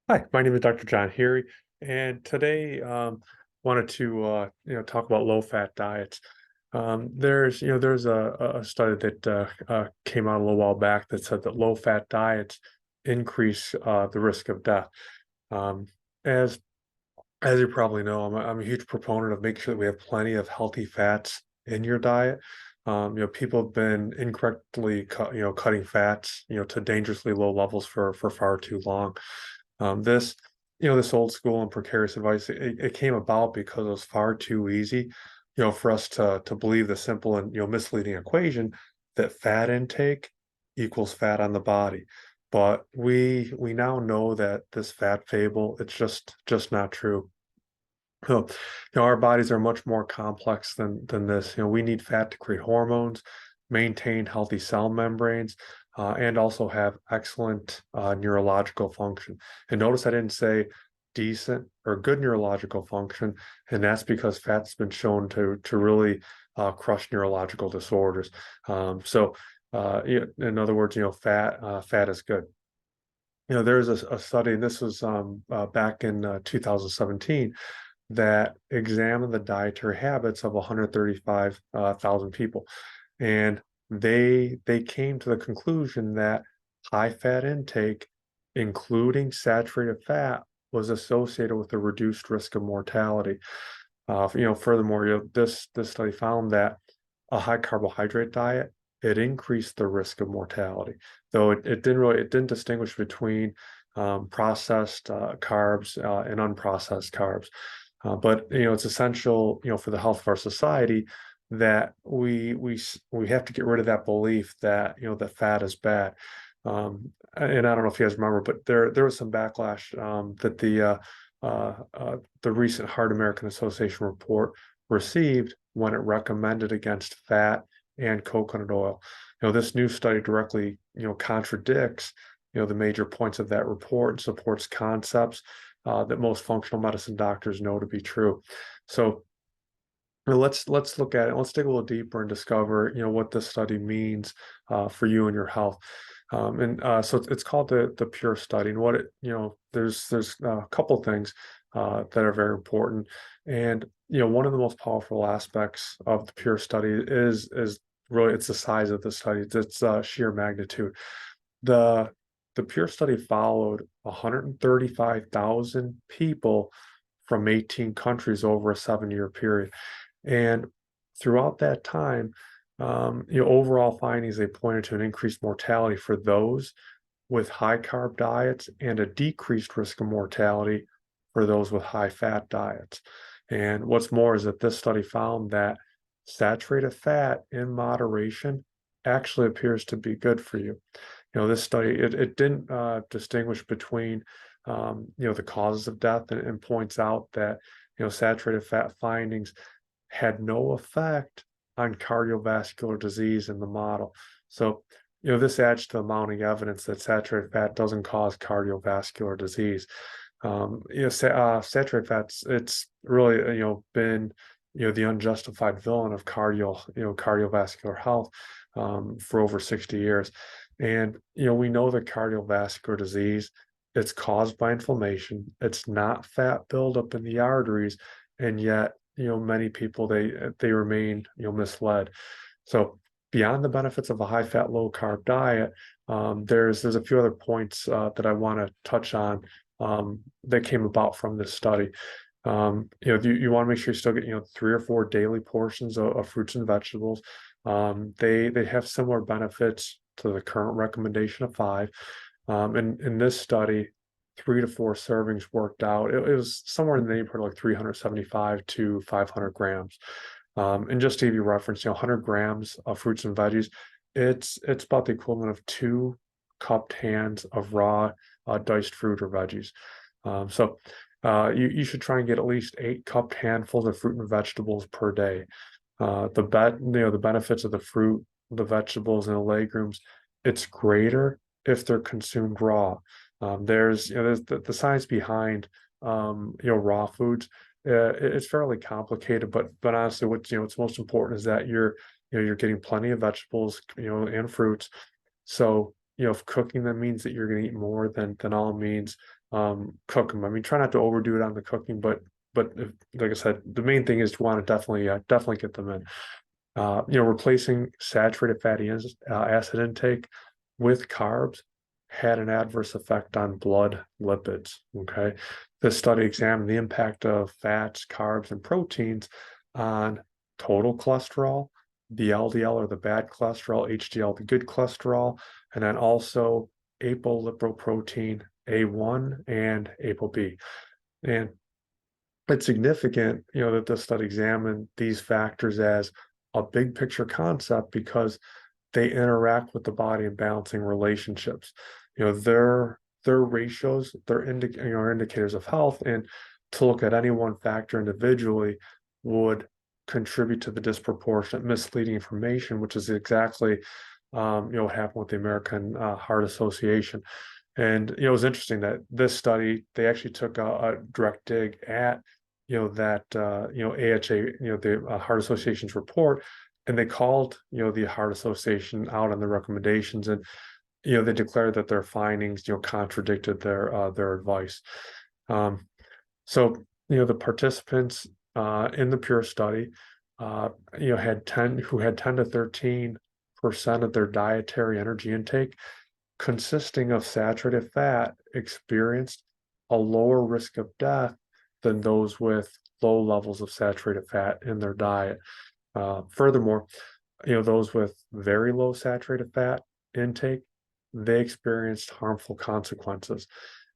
Hi, my name is Dr. John Heary, and today wanted to talk about low-fat diets. There's a study that came out a little while back that said that low-fat diets increase the risk of death. Um, as as you probably know, I'm a huge proponent of making sure that we have plenty of healthy fats in your diet. People have been incorrectly cutting fats, to dangerously low levels for far too long. This, this old school and precarious advice, it came about because it was far too easy, for us to believe the simple and misleading equation that fat intake equals fat on the body. But we now know that this fat fable, it's just not true. So, our bodies are much more complex than this. We need fat to create hormones, maintain healthy cell membranes, and also have excellent neurological function. And notice I didn't say decent or good neurological function, and that's because fat's been shown to really crush neurological disorders. In other words, fat is good. There's a study, and this was back in 2017 that examined the dietary habits of 135,000 people, and they came to the conclusion that high fat intake, including saturated fat, was associated with a reduced risk of mortality. Furthermore, this study found that a high carbohydrate diet, it increased the risk of mortality, though it didn't distinguish between processed carbs and unprocessed carbs. But it's essential, for the health of our society that we have to get rid of that belief that that fat is bad. And I don't know if you guys remember, but there was some backlash that the recent Heart American Association report received when it recommended against fat and coconut oil. This new study directly contradicts the major points of that report and supports concepts that most functional medicine doctors know to be true. So let's look at it. Let's dig a little deeper and discover what this study means for you and your health. So it's called the Pure Study, and what it there's a couple things that are very important, and one of the most powerful aspects of the Pure Study is really it's the size of the study. It's sheer magnitude. The the Pure Study followed 135,000 people from 18 countries over a 7-year period. And throughout that time, overall findings, they pointed to an increased mortality for those with high carb diets and a decreased risk of mortality for those with high fat diets. And what's more is that this study found that saturated fat in moderation actually appears to be good for you. This study, it didn't distinguish between, the causes of death, and points out that, saturated fat findings had no effect on cardiovascular disease in the model. So, this adds to the mounting evidence that saturated fat doesn't cause cardiovascular disease. Saturated fats, it's really, been, the unjustified villain of cardiovascular health for over 60 years. And, we know that cardiovascular disease, it's caused by inflammation. It's not fat buildup in the arteries, and yet many people they remain misled. So beyond the benefits of a high fat low carb diet, there's a few other points that I want to touch on that came about from this study. You want to make sure you still get 3 or 4 daily portions of fruits and vegetables. They have similar benefits to the current recommendation of 5. And in this study, 3 to 4 servings worked out. It was somewhere in the neighborhood of like 375 to 500 grams. And just to give you reference, 100 grams of fruits and veggies, it's about the equivalent of 2 cupped hands of raw diced fruit or veggies. You should try and get at least 8 cupped handfuls of fruit and vegetables per day. The benefits of the fruit, the vegetables, and the legumes, it's greater if they're consumed raw. There's the science behind raw foods. It's fairly complicated, but honestly, what's most important is that you're getting plenty of vegetables, and fruits. So if cooking them means that you're going to eat more, then all means cook them. I mean, try not to overdo it on the cooking, but if, like I said, the main thing is to want to definitely get them in. Replacing saturated fatty acid intake with carbs had an adverse effect on blood lipids. Okay. This study examined the impact of fats, carbs, and proteins on total cholesterol, the LDL or the bad cholesterol, HDL, the good cholesterol, and then also apolipoprotein A1 and ApoB. And it's significant, that this study examined these factors as a big picture concept because they interact with the body in balancing relationships. Their ratios, are indicators of health, and to look at any one factor individually would contribute to the disproportionate misleading information, which is exactly what happened with the American Heart Association. And it was interesting that this study, they actually took a direct dig at that AHA, the Heart Association's report, and they called the Heart Association out on the recommendations, and they declared that their findings contradicted their advice. So the participants in the PURE study had 10 to 13% of their dietary energy intake consisting of saturated fat experienced a lower risk of death than those with low levels of saturated fat in their diet. Furthermore, those with very low saturated fat intake, they experienced harmful consequences.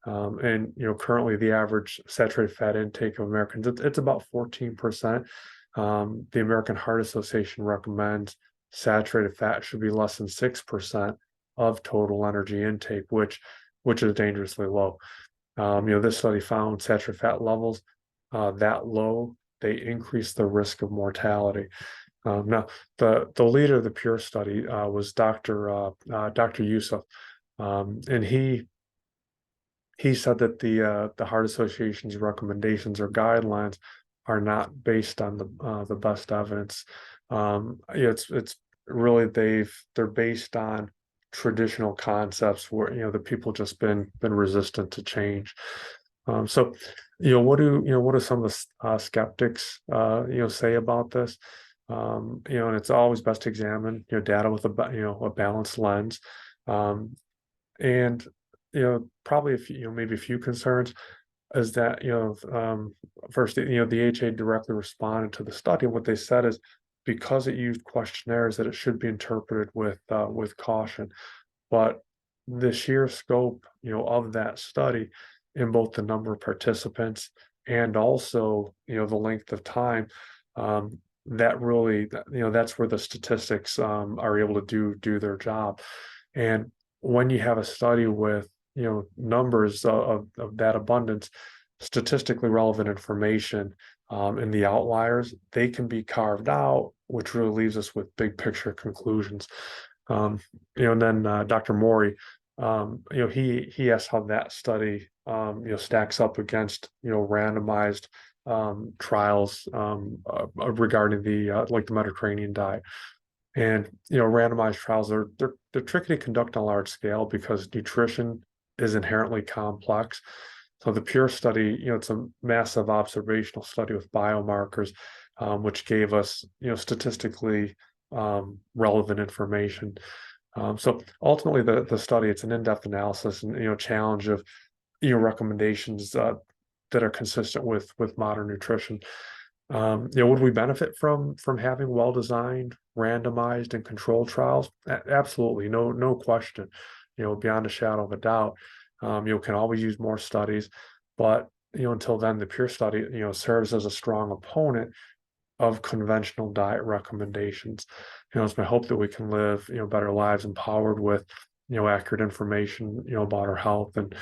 And currently the average saturated fat intake of Americans, it's about 14%. The American Heart Association recommends saturated fat should be less than 6% of total energy intake, which is dangerously low. This study found saturated fat levels that low, they increase the risk of mortality. Now, the leader of the PURE study was Dr. Yusuf, and he said that the Heart Association's recommendations or guidelines are not based on the best evidence. It's really they're based on traditional concepts where the people just been resistant to change. So what do some of the skeptics say about this? And it's always best to examine data with a balanced lens. And probably maybe a few concerns is that first the HA directly responded to the study, and what they said is because it used questionnaires that it should be interpreted with caution. But the sheer scope of that study in both the number of participants and also the length of time, that really that's where the statistics are able to do their job. And when you have a study with numbers of that abundance, statistically relevant information in the outliers, they can be carved out, which really leaves us with big picture conclusions. And then Dr. Mori, he asked how that study stacks up against randomized trials regarding the like the Mediterranean diet. And randomized trials they're tricky to conduct on a large scale because nutrition is inherently complex. So the PURE study, it's a massive observational study with biomarkers, which gave us statistically relevant information. So ultimately, the study, it's an in-depth analysis and challenge of recommendations that are consistent with modern nutrition. Would we benefit from having well-designed, randomized, and controlled trials? Absolutely, no question. Beyond a shadow of a doubt, can always use more studies, but until then, the PURE study serves as a strong opponent of conventional diet recommendations. It's my hope that we can live better lives empowered with accurate information about our health, and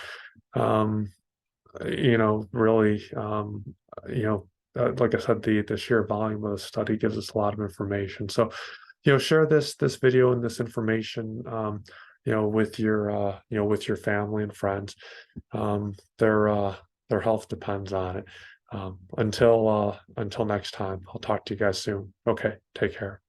really like I said, the sheer volume of the study gives us a lot of information. So share this video and this information with your family and friends. Their health depends on it. Until next time, I'll talk to you guys soon. Okay, take care.